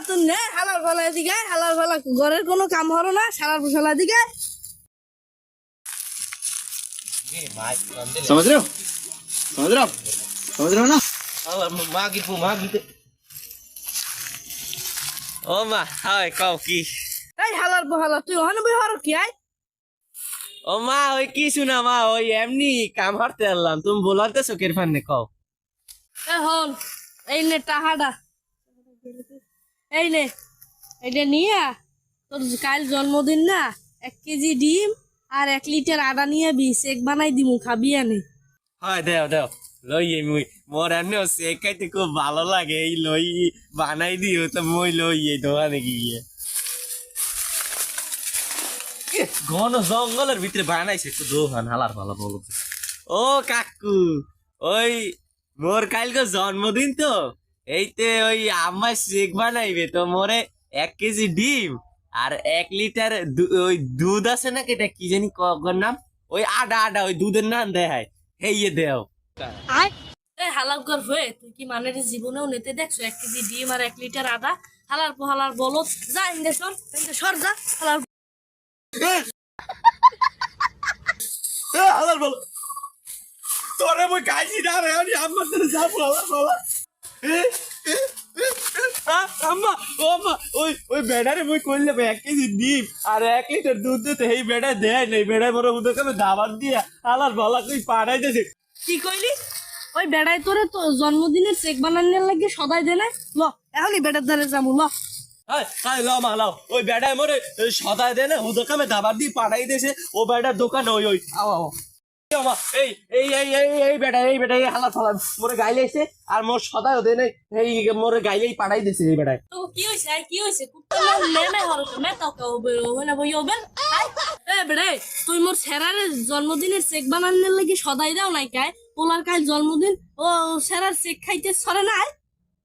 তুই নে হালার ফালা দিকে হালার ফালা ঘরের কোনো কাম হলো না সালার ফালা দিকে समझ रहे हो समझ रहे हो समझ रहे हो ना ও মা হাই কও কি এই হালার ফালা তুই ওখানে বই হর কি আই ও মা ওই কি শুনা মা ওই এমনি কাম হারতে আনলাম তুমি বলাতে চোখের ফান্নে কও এ হল এই নে টাহাডা এই নে এইটা নিয়ে তোর কাল জন্মদিন না 1 কেজি ডিম আর 1 লিটার আদা নিয়ে শেক বানাই দিমু খাবি আনে হয় দেও দেও লই মুই মোর এমনি সে খাইতে খুব ভালো লাগে এই লই বানাই দিও তো মই লই এই দোকানে গিয়ে ঘন জঙ্গলের ভিতরে বানাইছে একটু দোকান হালার ভালো বলো ও কাকু ওই মোর কালকে জন্মদিন তো এইতে ওই আম্মা শেক বানাইবে তো মোরে 1 কেজি ডিম আর 1 লিটার ওই দুধ আছে না কেটা কি জানি কগর নাম ওই আডা আডা ওই দুধের নাম দেয় হেইয়ে দেও এ হালাল কর হয়ে তুই কি মানে জীবনেও নিতে দেখছো 1 কেজি ডিম আর 1 লিটার আদা হালার পোহালার বলো যা ইন্দে সর যা হালার হালার বলো তোরে মই গাইছি না রে আমি আম্মার সাথে যাবো হালার বলো আম্মা ও আম্মা ওই ওই বেড়ারে মই কইলে 1 কেজি ডিম আর 1 লিটার দুধ দিতে এই বেড়া দেয় নাই বেড়া মরে উদকে আমি দাবাত দিয়া হালার বলা কই পাড়াই দেছে কি কইলি ওই বেড়াই তোরে তো জন্মদিনের চেক বানানোর লাগে সদাই দে না ল এখনই বেড়ার দ্বারে যাবো ল হাই লাও মা লাও ওই বেড়ায় মরে সদায় দেয় না উদকে আমি দাবাত দিয়ে পাড়াই দেছে ও বেড়ার দোকান ওই ওই আও আও এই এই এই এই এই বেটা এই হালা ফালা মোরে গাইলে এসে আর মোর সদায় দেয় নাই এই মোরে গাইলেই পাড়াই দিছে এই বেটায় তো কি হইছে কি হইছে কুত্তা নেমে হরো মে তো ওনা বই ওবেন এ বেড়ে তুই মোর সেরারে জন্মদিনের চেক বানানোর লাগি সদাই দাও নাই কাই পোলার কাল জন্মদিন ও সেরার চেক খাইতে সরে নাই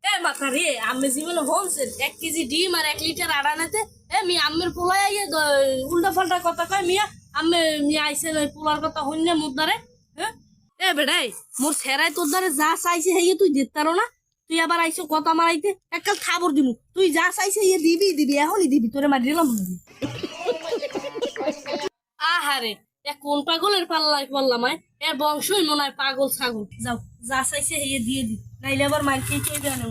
এ মাথা রে আমি জীবনে হনছে 1 কেজি ডিম আর 1 লিটার আড়া নাতে এ মি আম্মের পোলাই আইয়ে উল্টা পাল্টা কথা কয় মিয়া আম্মে মিয়া আইছে ওই পোলার কথা হইনে মুদারে হ্যাঁ এ বেড়ে মোর সেরাই তোর দ্বারে যা চাইছে হেয়ে তুই দিতারো না তুই আবার আইছো কথা মারাইতে এককাল খাবার দিমু তুই যা চাইছে ইয়ে দিবি এখনই দিবি তোরে মারি দিলাম আহারে এ কোন পাগলের পাল্লাই বললাম এর বংশই মনে হয় পাগল ছাগল যাও যা চাইছে ইয়ে দিয়ে দি নাইলে আবার মার খেয়ে দেয় না